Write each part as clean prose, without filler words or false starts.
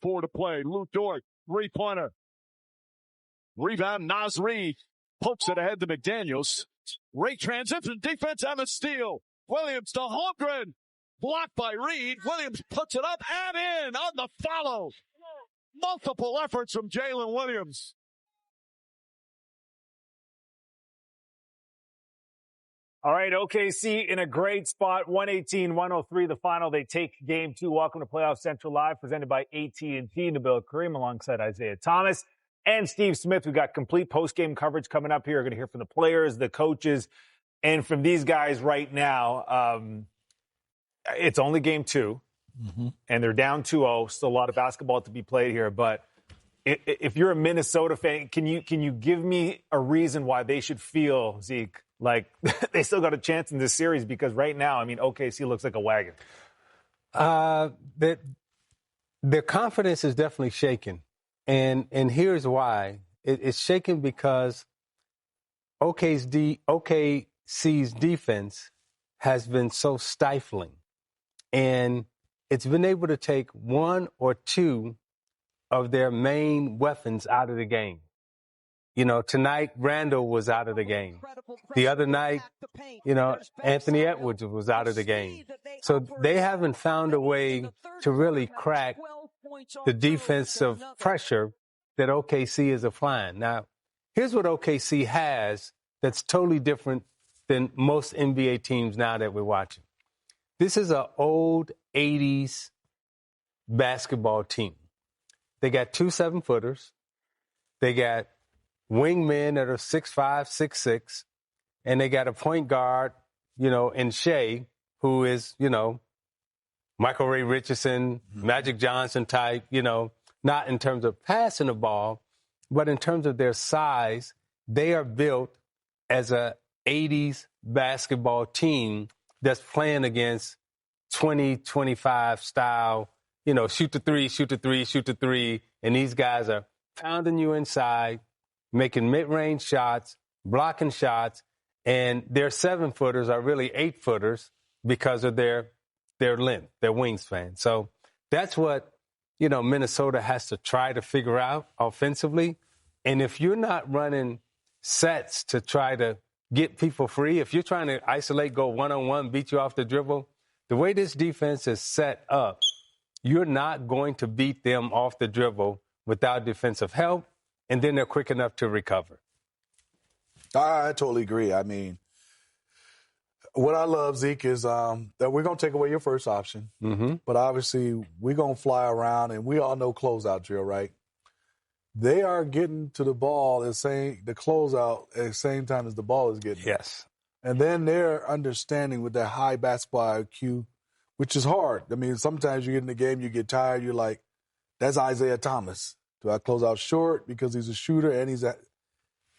2:34 to play. Lou Dort, three-pointer. Rebound, Naz Reid pokes it ahead to McDaniels. Great transition, defense and a steal. Williams to Holmgren. Blocked by Reid. Williams puts it up and in on the follow. Multiple efforts from Jalen Williams. All right, OKC in a great spot, 118-103 the final. They take Game 2. Welcome to Playoff Central Live, presented by AT&T. Nabil Kareem alongside Isaiah Thomas and Steve Smith. We've got complete post-game coverage coming up here. We're going to hear from the players, the coaches, and from these guys right now. It's only Game 2, and they're down 2-0. Still a lot of basketball to be played here, but if you're a Minnesota fan, can you give me a reason why they should feel, Zeke, like they still got a chance in this series? Because right now, I mean, OKC looks like a wagon. Their confidence is definitely shaken. And here's why. It's shaken because OKC's defense has been so stifling. And it's been able to take one or two of their main weapons out of the game. You know, tonight, Randall was out of the game. The other night, Anthony Edwards was out of the game. So they haven't found a way to really crack the defensive pressure that OKC is applying. Now, here's what OKC has that's totally different than most NBA teams now that we're watching. This is an old 80s basketball team. They got 2 7-footers. They got wingmen that are 6'5", 6'6", and they got a point guard, in Shea, who is, Michael Ray Richardson, Magic Johnson type, not in terms of passing the ball, but in terms of their size. They are built as a 80s basketball team that's playing against 20-25 style, shoot the three, shoot the three, shoot the three. And these guys are pounding you inside, making mid-range shots, blocking shots. And their 7-footers are really 8-footers because of their length, their wingspan. So that's what, Minnesota has to try to figure out offensively. And if you're not running sets to try to get people free, if you're trying to isolate, go one-on-one, beat you off the dribble, the way this defense is set up, you're not going to beat them off the dribble without defensive help, and then they're quick enough to recover. I totally agree. I mean, what I love, Zeke, is that we're going to take away your first option, but obviously we're going to fly around, and we all know closeout drill, right? They are getting to the ball the closeout at the same time as the ball is getting. Yes. And then they're understanding with their high basketball IQ, which is hard. I mean, sometimes you get in the game, you get tired, you're like, that's Isaiah Thomas. Do I close out short because he's a shooter and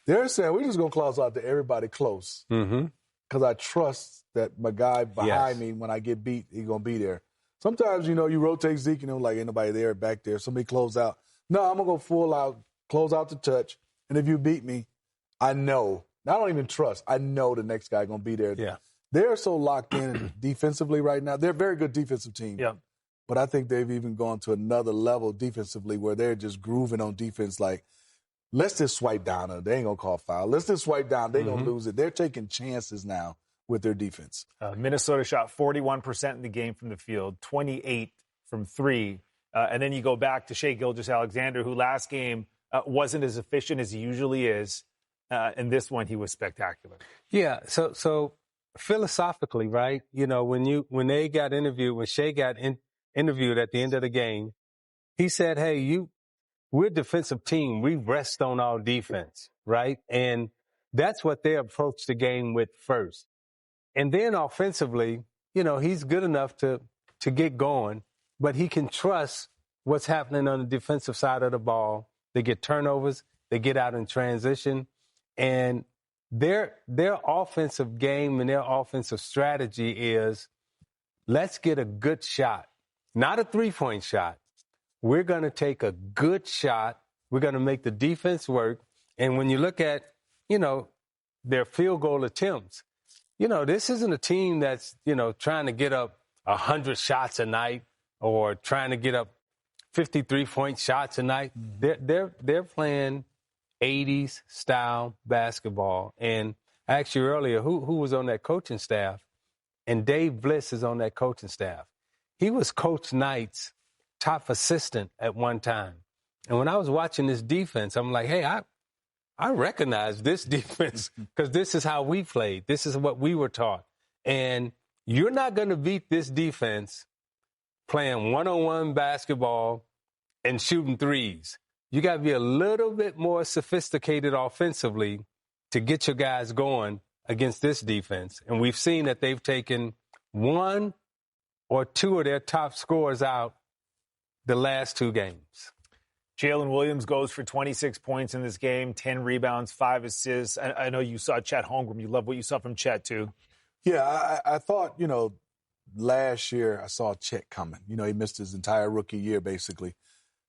they're saying we're just going to close out to everybody close because I trust that my guy behind me, when I get beat, he's going to be there. Sometimes, you rotate Zeke, like ain't nobody there back there. Somebody close out. No, I'm going to go full out, close out the touch. And if you beat me, I know. I don't even trust. I know the next guy going to be there. Yeah. They're so locked in defensively right now. They're a very good defensive team. Yeah. But I think they've even gone to another level defensively where they're just grooving on defense like, let's just swipe down. They ain't going to call foul. Let's just swipe down. They're going to lose it. They're taking chances now with their defense. Minnesota shot 41% in the game from the field, 28 from three. And then you go back to Shai Gilgeous-Alexander, who last game wasn't as efficient as he usually is. In this one, he was spectacular. Yeah. So philosophically, right? When they got interviewed, when Shai got interviewed at the end of the game, he said, "Hey, we're a defensive team. We rest on our defense, right?" And that's what they approach the game with first. And then offensively, he's good enough to get going, but he can trust what's happening on the defensive side of the ball. They get turnovers, they get out in transition, and their offensive game and their offensive strategy is, let's get a good shot, not a three-point shot. We're going to take a good shot. We're going to make the defense work. And when you look at, their field goal attempts, this isn't a team that's, trying to get up 100 shots a night or trying to get up 53-point shots a night. They're playing 80s style basketball. And I asked you earlier who was on that coaching staff, and Dave Bliss is on that coaching staff. He was Coach Knight's top assistant at one time. And when I was watching this defense, I'm like, hey, I recognize this defense because this is how we played. This is what we were taught. And you're not going to beat this defense playing one-on-one basketball and shooting threes. You got to be a little bit more sophisticated offensively to get your guys going against this defense. And we've seen that they've taken one or two of their top scorers out the last two games. Jalen Williams goes for 26 points in this game, 10 rebounds, 5 assists. I know you saw Chet Holmgren. You love what you saw from Chet, too. Yeah, I thought, last year I saw Chet coming. He missed his entire rookie year, basically.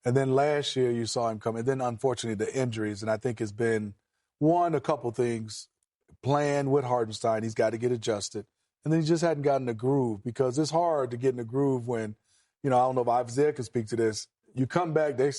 And then last year you saw him come. And then, unfortunately, the injuries. And I think it's been, a couple things. Playing with Hartenstein, he's got to get adjusted. And then he just hadn't gotten the groove because it's hard to get in the groove when, I don't know if Isaiah can speak to this. You come back, they're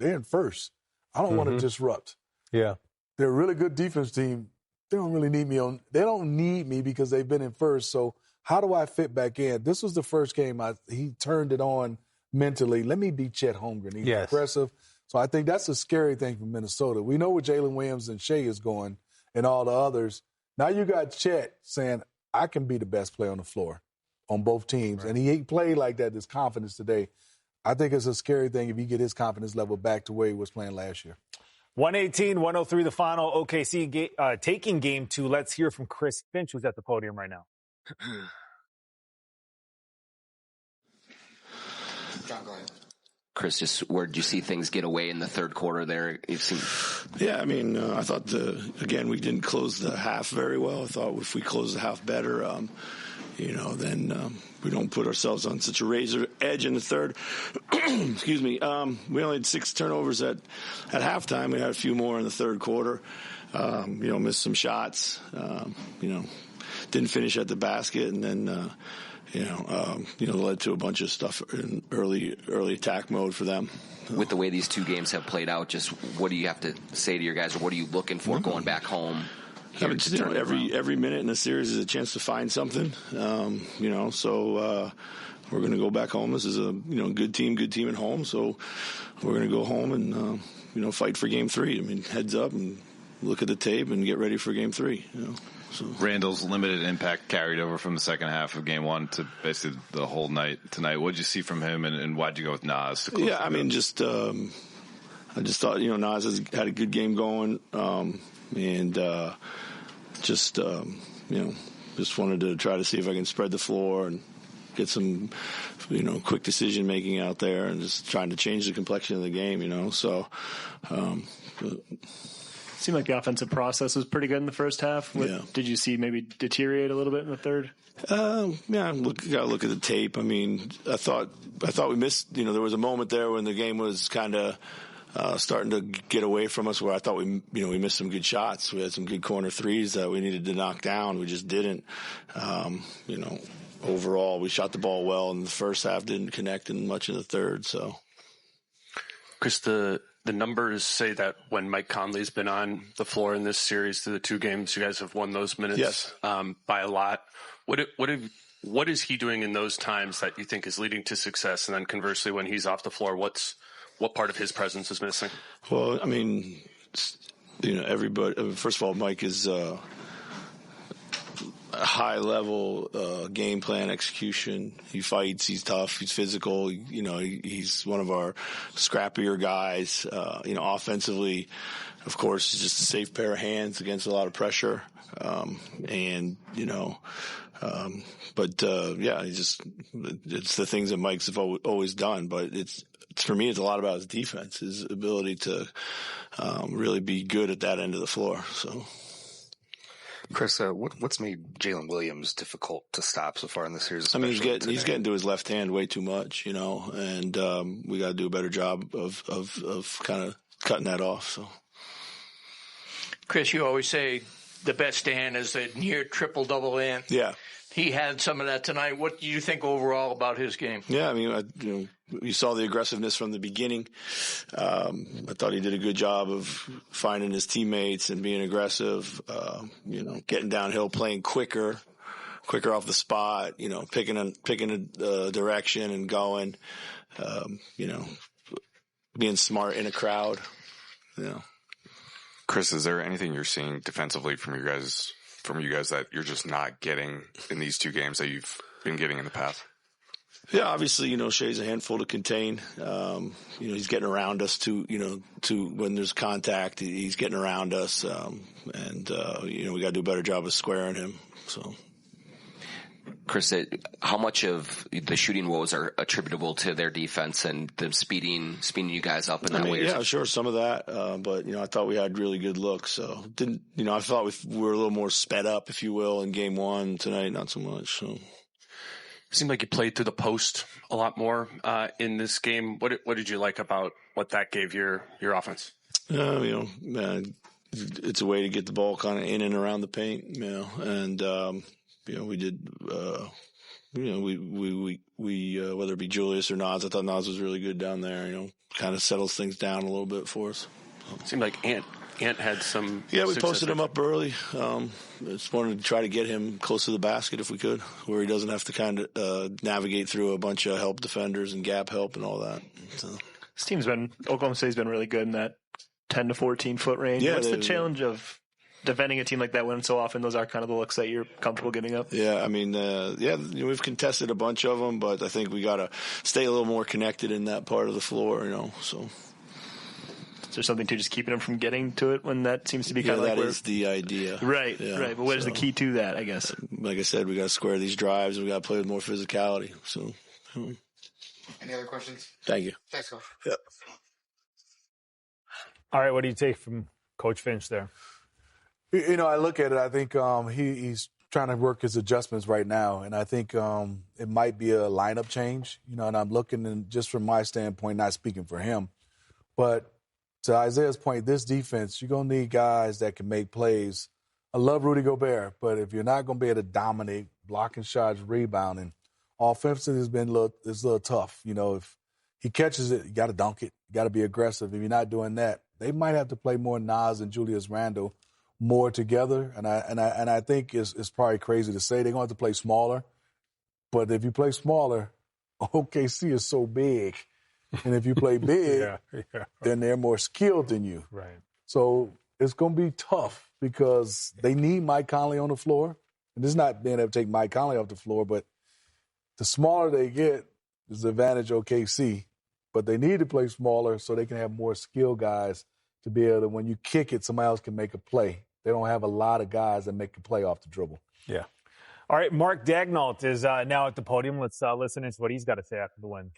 in first. I don't want to disrupt. Yeah. They're a really good defense team. They don't really need me they don't need me because they've been in first. So how do I fit back in? This was the first game he turned it on mentally. Let me be Chet Holmgren. He's aggressive. So I think that's a scary thing for Minnesota. We know where Jalen Williams and Shea is going and all the others. Now you got Chet saying, I can be the best player on the floor on both teams. Right. And he ain't played like that, this confidence today. I think it's a scary thing if he get his confidence level back to where he was playing last year. 118-103 the final. OKC taking game 2. Let's hear from Chris Finch, who's at the podium right now. John, go ahead. Chris, just where did you see things get away in the third quarter there? Yeah, I thought, again, we didn't close the half very well. I thought if we closed the half better, then we don't put ourselves on such a razor edge in the third. Excuse me. We only had 6 turnovers at halftime. We had a few more in the third quarter. Missed some shots. Didn't finish at the basket, and then led to a bunch of stuff in early attack mode for them. With the way these two games have played out, just what do you have to say to your guys, or what are you looking for going back home? Every minute in the series is a chance to find something. So we're going to go back home. This is a good team at home. So we're going to go home and fight for game 3. Heads up and look at the tape and get ready for game 3. So. Randall's limited impact carried over from the second half of game 1 to basically the whole night tonight. What did you see from him, and why'd you go with Nas? I just thought Nas has had a good game going, just wanted to try to see if I can spread the floor and get some quick decision making out there, and just trying to change the complexion of the game. So. Seemed like the offensive process was pretty good in the first half. Did you see maybe deteriorate a little bit in the third? Gotta look at the tape. I thought we missed. There was a moment there when the game was kind of starting to get away from us, where I thought we missed some good shots. We had some good corner threes that we needed to knock down. We just didn't. Overall, we shot the ball well in the first half, didn't connect in much in the third. So, Chris, the numbers say that when Mike Conley's been on the floor in this series through the 2 games, you guys have won those minutes by a lot. What is he doing in those times that you think is leading to success? And then conversely, when he's off the floor, what part of his presence is missing? Well, everybody. First of all, Mike is a high level game plan execution. He fights. He's tough. He's physical. He's one of our scrappier guys. Offensively, of course, he's just a safe pair of hands against a lot of pressure. It's the things that Mike's have always done. But for me, it's a lot about his defense, his ability to really be good at that end of the floor. So. Chris, what's made Jalen Williams difficult to stop so far in the series? He's getting to his left hand way too much, and we got to do a better job of kind of cutting that off. So, Chris, you always say the best stand is the near triple-double in. Yeah. he had some of that tonight. What do you think overall about his game? Yeah, I mean, you saw the aggressiveness from the beginning. I thought he did a good job of finding his teammates and being aggressive, getting downhill, playing quicker off the spot, picking a direction and going, being smart in a crowd. Chris, is there anything you're seeing defensively from you guys that you're just not getting in these two games that you've been getting in the past? Yeah, obviously, Shea's a handful to contain. He's getting around us to when there's contact, he's getting around us. We got to do a better job of squaring him. So. Chris, how much of the shooting woes are attributable to their defense and them speeding you guys up in that way? Yeah, sure, some of that. But I thought we had really good looks. So I thought we were a little more sped up, if you will, in game one. Tonight, not so much. So. Seemed like you played through the post a lot more in this game. What did you like about what that gave your offense? It's a way to get the ball kind of in and around the paint, and we did. We whether it be Julius or Nas, I thought Nas was really good down there. Kind of settles things down a little bit for us. Seemed like Ant had some. Yeah, we posted him up early. Just wanted to try to get him close to the basket if we could, where he doesn't have to kind of navigate through a bunch of help defenders and gap help and all that. So. This Oklahoma State's been really good in that 10 to 14 foot range. Yeah, what's the challenge of defending a team like that when so often those are kind of the looks that you're comfortable giving up? Yeah, I mean, we've contested a bunch of them, but I think we got to stay a little more connected in that part of the floor, so. Is there something to just keeping them from getting to it when that seems to be kind of like that is the idea. Right, right. But what is the key to that, I guess? Like I said, we got to square these drives and we got to play with more physicality. So. Any other questions? Thank you. Thanks, Coach. Yep. All right, what do you take from Coach Finch there? I look at it, I think he's trying to work his adjustments right now, and I think it might be a lineup change, and I'm looking, and just from my standpoint, not speaking for him, but to Isaiah's point, this defense, you're going to need guys that can make plays. I love Rudy Gobert, but if you're not going to be able to dominate, blocking shots, rebounding, offensively it's a little tough. If he catches it, you got to dunk it. You got to be aggressive. If you're not doing that, they might have to play more Nas and Julius Randle more together. And I think it's probably crazy to say they're going to have to play smaller. But if you play smaller, OKC is so big. And if you play big, then they're more skilled than you. Right. So it's going to be tough because they need Mike Conley on the floor. And this is not being able to take Mike Conley off the floor, but the smaller they get, there's the advantage OKC. But they need to play smaller so they can have more skilled guys to be able to, when you kick it, somebody else can make a play. They don't have a lot of guys that make a play off the dribble. Yeah. All right, Mark Daigneault is now at the podium. Let's listen to what he's got to say after the win.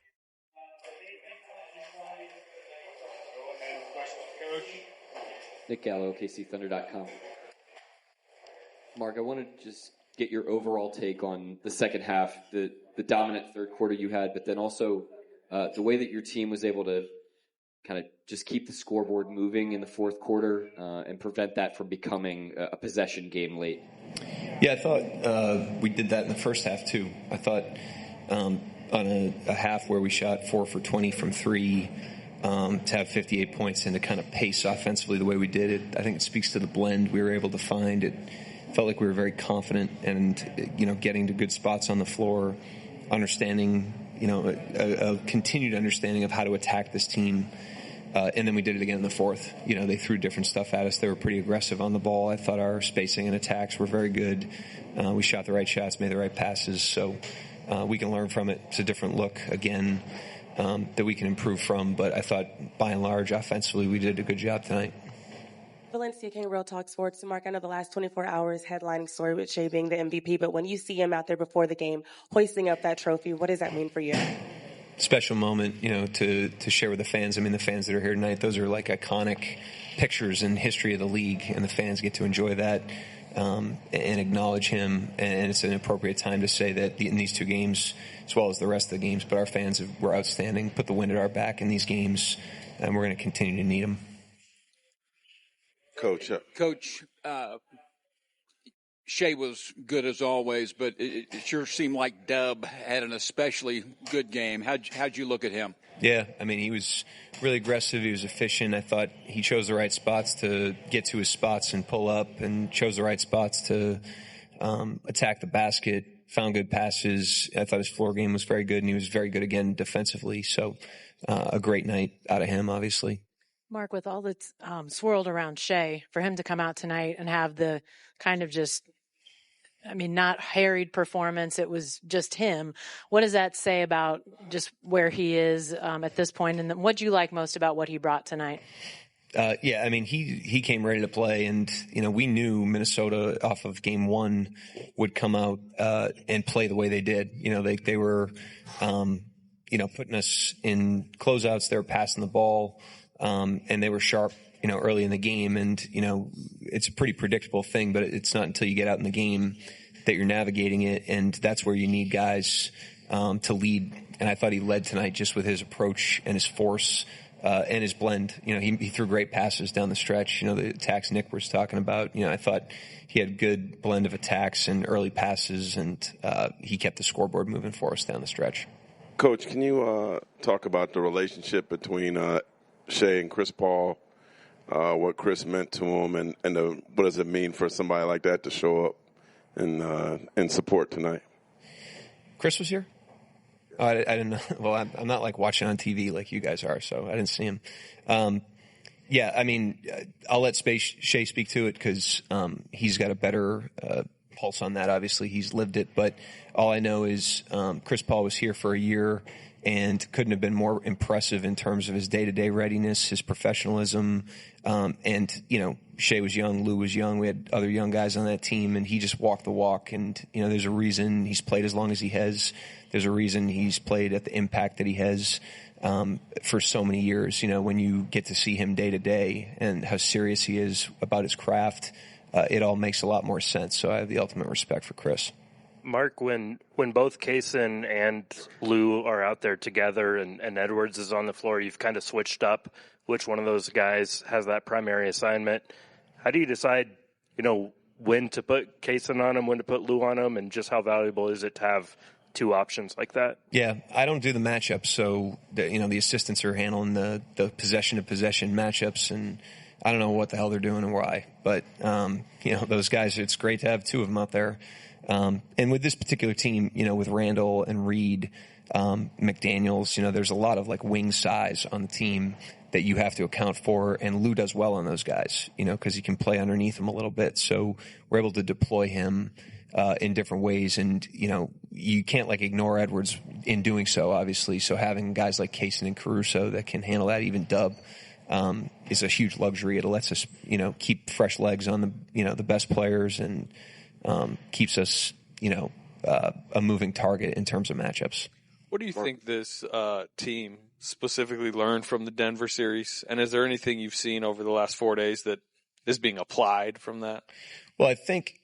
Nick Gallo, KCThunder.com. Mark, I want to just get your overall take on the second half, the dominant third quarter you had, but then also the way that your team was able to kind of just keep the scoreboard moving in the fourth quarter and prevent that from becoming a possession game late. Yeah, I thought we did that in the first half too. I thought on a half where we shot 4 for 20 from 3, to have 58 points and to kind of pace offensively the way we did it, I think it speaks to the blend we were able to find. It felt like we were very confident and, getting to good spots on the floor, understanding, a continued understanding of how to attack this team. And then we did it again in the fourth. They threw different stuff at us. They were pretty aggressive on the ball. I thought our spacing and attacks were very good. We shot the right shots, made the right passes. So we can learn from it. It's a different look again that we can improve from. But I thought, by and large, offensively, we did a good job tonight. Valencia King, Real Talk Sports. Mark, I know the last 24 hours headlining story with Shea being the MVP, but when you see him out there before the game hoisting up that trophy, what does that mean for you? Special moment, to share with the fans. I mean, the fans that are here tonight, those are like iconic pictures in history of the league, and the fans get to enjoy that and acknowledge him. And it's an appropriate time to say that in these two games, as well as the rest of the games, but our fans were outstanding, put the wind at our back in these games, and we're going to continue to need them. Coach, Shea was good as always, but it sure seemed like Dub had an especially good game. How'd you look at him? Yeah, I mean, he was really aggressive. He was efficient. I thought he chose the right spots to get to his spots and pull up, and chose the right spots to attack the basket, found good passes. I thought his floor game was very good, and he was very good again defensively. So a great night out of him, obviously. Mark, with all that's swirled around Shea, for him to come out tonight and have the kind of not harried performance, it was just him. What does that say about just where he is at this point? And what do you like most about what he brought tonight? Yeah, I mean, he came ready to play, and, we knew Minnesota off of game one would come out and play the way they did. They were, putting us in closeouts. They were passing the ball, and they were sharp, early in the game. And, it's a pretty predictable thing, but it's not until you get out in the game that you're navigating it. And that's where you need guys to lead. And I thought he led tonight just with his approach and his force and his blend. He threw great passes down the stretch. The attacks Nick was talking about. I thought he had a good blend of attacks and early passes, and he kept the scoreboard moving for us down the stretch. Coach, can you talk about the relationship between Shea and Chris Paul, what Chris meant to him, and what does it mean for somebody like that to show up and support tonight? Chris was here? Oh, I didn't know. Well, I'm not like watching on TV like you guys are, so I didn't see him. Yeah, I mean, I'll let Shea speak to it because he's got a better pulse on that. Obviously, he's lived it. But all I know is Chris Paul was here for a year and couldn't have been more impressive in terms of his day-to-day readiness, his professionalism. And, Shea was young, Lou was young. We had other young guys on that team, and he just walked the walk. And, there's a reason he's played as long as he has. There's a reason he's played at the impact that he has for so many years. When you get to see him day to day and how serious he is about his craft, it all makes a lot more sense. So I have the ultimate respect for Chris. Mark, when both Kaysen and Lou are out there together and Edwards is on the floor, you've kind of switched up which one of those guys has that primary assignment. How do you decide, when to put Kaysen on him, when to put Lou on him, and just how valuable is it to have two options like that? Yeah, I don't do the matchups, so the assistants are handling the possession-to-possession matchups, and I don't know what the hell they're doing and why. But, those guys, it's great to have two of them out there. And with this particular team, with Randall and Reed, McDaniels, there's a lot of wing size on the team that you have to account for. And Lou does well on those guys, because he can play underneath them a little bit. So we're able to deploy him in different ways. And, you can't ignore Edwards in doing so, obviously. So having guys like Kaysen and Caruso that can handle that, even Dub, is a huge luxury. It lets us, keep fresh legs on the best players and keeps us, a moving target in terms of matchups. What do you think this team specifically learned from the Denver series? And is there anything you've seen over the last 4 days that is being applied from that? Well, I think,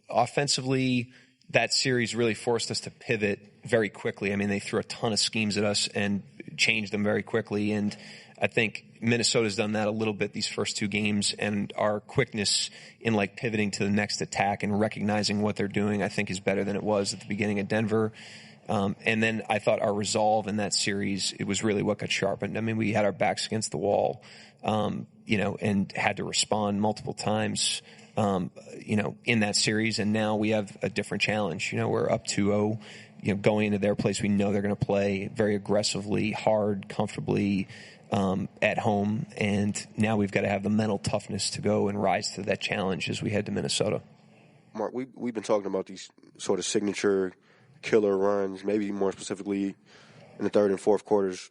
offensively, that series really forced us to pivot very quickly. I mean, they threw a ton of schemes at us and changed them very quickly. And I think Minnesota's done that a little bit these first two games, and our quickness in pivoting to the next attack and recognizing what they're doing, I think, is better than it was at the beginning of Denver. And then I thought our resolve in that series, it was really what got sharpened. I mean, we had our backs against the wall, and had to respond multiple times, in that series. And now we have a different challenge. We're up 2-0, going into their place. We know they're going to play very aggressively, hard, comfortably, at home. And now we've got to have the mental toughness to go and rise to that challenge as we head to Minnesota. Mark, we've been talking about these sort of signature killer runs, maybe more specifically in the third and fourth quarters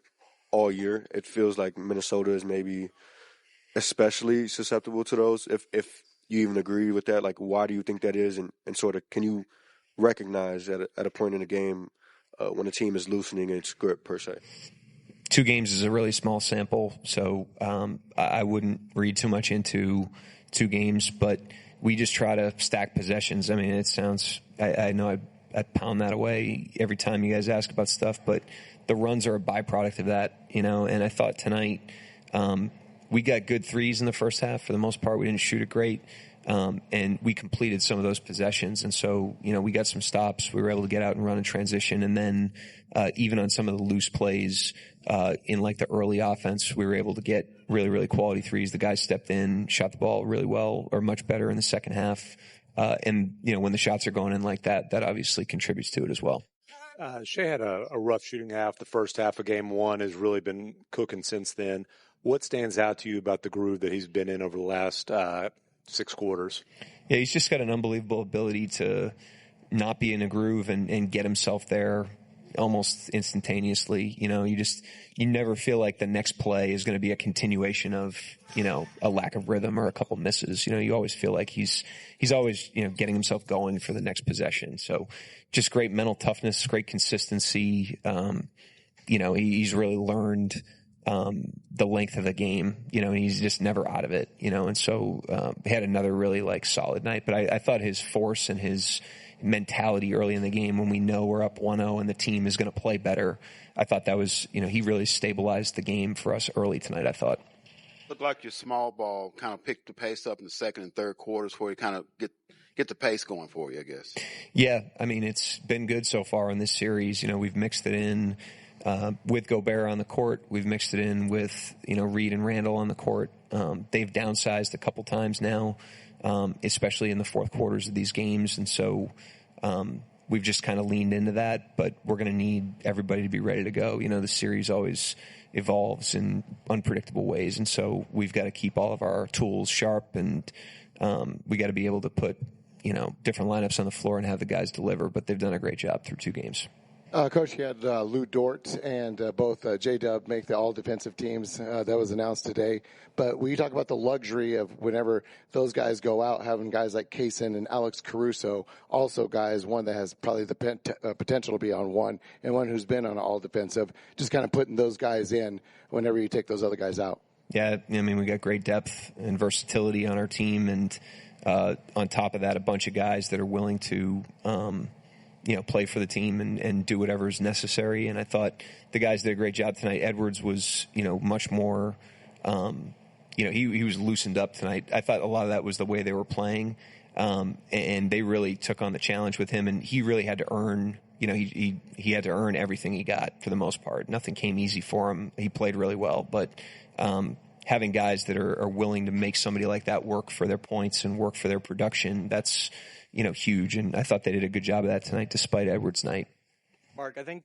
all year. It feels like Minnesota is maybe especially susceptible to those. If you even agree with that, why do you think that is? And sort of, can you recognize at a point in the game when a team is loosening its grip per se? 2 games is a really small sample, so I wouldn't read too much into 2 games, but we just try to stack possessions. I mean, it sounds, I know I pound that away every time you guys ask about stuff, but the runs are a byproduct of that, and I thought tonight we got good threes in the first half. For the most part, we didn't shoot it great. And we completed some of those possessions. And so, we got some stops. We were able to get out and run in transition. And then, even on some of the loose plays, in like the early offense, we were able to get really, really quality threes. The guys stepped in, shot the ball really well, or much better in the second half. And when the shots are going in like that, that obviously contributes to it as well. Shea had a rough shooting half. The first half of game one has really been cooking since then. What stands out to you about the groove that he's been in over the last 6 quarters? Yeah, he's just got an unbelievable ability to not be in a groove and get himself there almost instantaneously. You never feel like the next play is going to be a continuation of, a lack of rhythm or a couple misses. You always feel like he's always, getting himself going for the next possession. So just great mental toughness, great consistency. He's really learned the length of the game, and he's just never out of it, and so he had another really solid night. But I thought his force and his mentality early in the game, when we know we're up 1-0 and the team is going to play better, I thought that was, he really stabilized the game for us early tonight, I thought. Looked like your small ball kind of picked the pace up in the second and third quarters where you kind of get the pace going for you, I guess. Yeah, it's been good so far in this series. We've mixed it in with Gobert on the court. We've mixed it in with, Reed and Randall on the court. They've downsized a couple times now, especially in the fourth quarters of these games. And so we've just kind of leaned into that, but we're going to need everybody to be ready to go. The series always evolves in unpredictable ways. And so we've got to keep all of our tools sharp, and we got to be able to put, different lineups on the floor and have the guys deliver. But they've done a great job through 2 games. Coach, you had Lou Dort and both J-Dub make the all-defensive teams. That was announced today. But when you talk about the luxury of whenever those guys go out, having guys like Kaysen and Alex Caruso, also guys, one that has probably the potential to be on one, and one who's been on all-defensive, just kind of putting those guys in whenever you take those other guys out. Yeah, we got great depth and versatility on our team, and on top of that, a bunch of guys that are willing to play for the team and do whatever is necessary. And I thought the guys did a great job tonight. Edwards was, much more, he was loosened up tonight. I thought a lot of that was the way they were playing. And they really took on the challenge with him, and he really had to earn, he had to earn everything he got for the most part. Nothing came easy for him. He played really well, but, having guys that are willing to make somebody like that work for their points and work for their production, that's, huge. And I thought they did a good job of that tonight, despite Edwards' night. Mark, I think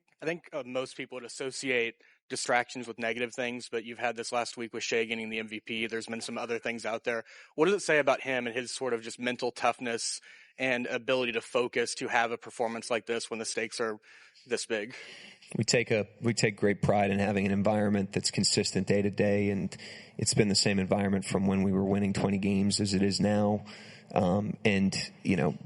most people would associate distractions with negative things, but you've had this last week with Shea getting the MVP. There's been some other things out there. What does it say about him and his sort of just mental toughness and ability to focus to have a performance like this when the stakes are this big? We take great pride in having an environment that's consistent day to day, and it's been the same environment from when we were winning 20 games as it is now. And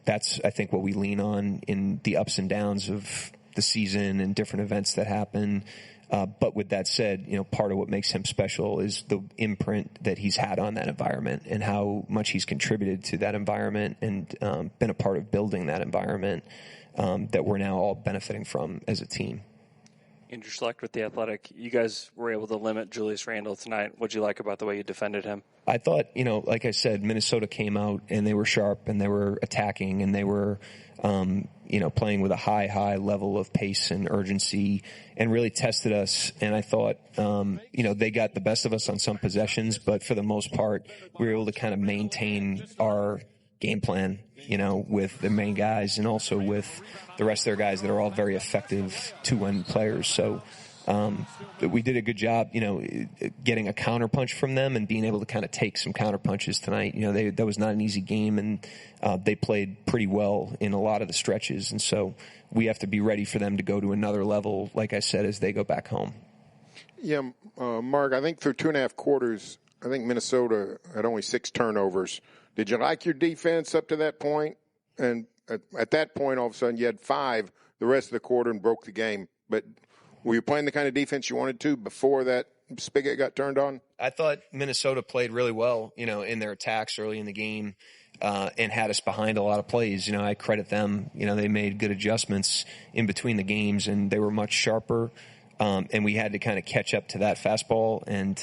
that's, I think, what we lean on in the ups and downs of the season and different events that happen. But with that said, part of what makes him special is the imprint that he's had on that environment and how much he's contributed to that environment and been a part of building that environment that we're now all benefiting from as a team. Andrew Schlecht with The Athletic. You guys were able to limit Julius Randle tonight. What'd you like about the way you defended him? I thought, like I said, Minnesota came out and they were sharp and they were attacking and they were, playing with a high level of pace and urgency and really tested us. And I thought, they got the best of us on some possessions, but for the most part, we were able to kind of maintain our game plan, with the main guys and also with the rest of their guys that are all very effective two-end players. So we did a good job, getting a counterpunch from them and being able to kind of take some counterpunches tonight. That was not an easy game, and they played pretty well in a lot of the stretches. And so we have to be ready for them to go to another level, like I said, as they go back home. Yeah, Mark, I think through 2.5 quarters, I think Minnesota had only 6 turnovers. Did you like your defense up to that point? And at that point, all of a sudden, you had 5 the rest of the quarter and broke the game. But were you playing the kind of defense you wanted to before that spigot got turned on? I thought Minnesota played really well, in their attacks early in the game and had us behind a lot of plays. I credit them. They made good adjustments in between the games, and they were much sharper. And we had to kind of catch up to that fastball, and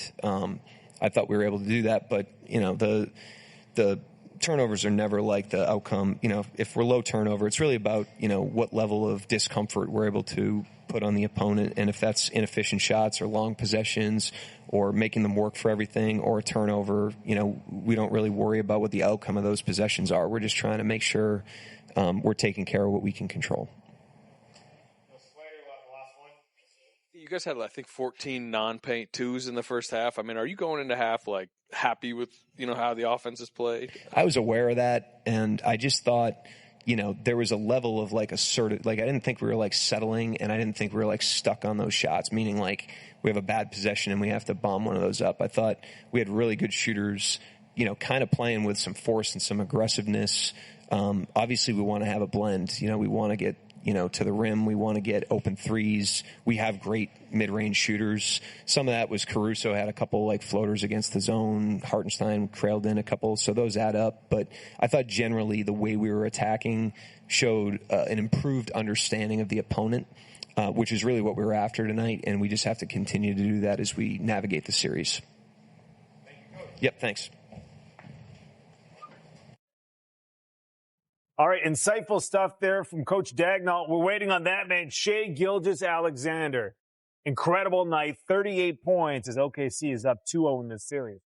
I thought we were able to do that. But, the turnovers are never like the outcome. If we're low turnover, it's really about, what level of discomfort we're able to put on the opponent. And if that's inefficient shots or long possessions or making them work for everything or a turnover, we don't really worry about what the outcome of those possessions are. We're just trying to make sure we're taking care of what we can control. You guys had, I think, 14 non-paint twos in the first half. I mean, are you going into half happy with how the offense is played? I was aware of that, and I just thought, there was a level of assertive. I didn't think we were settling, and I didn't think we were stuck on those shots. Meaning we have a bad possession and we have to bomb one of those up. I thought we had really good shooters, kind of playing with some force and some aggressiveness. Obviously, we want to have a blend. We want to get to the rim. We want to get open threes. We have great mid-range shooters. Some of that was Caruso had a couple floaters against the zone. Hartenstein trailed in a couple, so those add up. But I thought generally the way we were attacking showed an improved understanding of the opponent, which is really what we were after tonight, and we just have to continue to do that as we navigate the series. Yep, thanks. All right, insightful stuff there from Coach Daigneault. We're waiting on that man, Shai Gilgeous-Alexander. Incredible night, 38 points as OKC is up 2-0 in this series.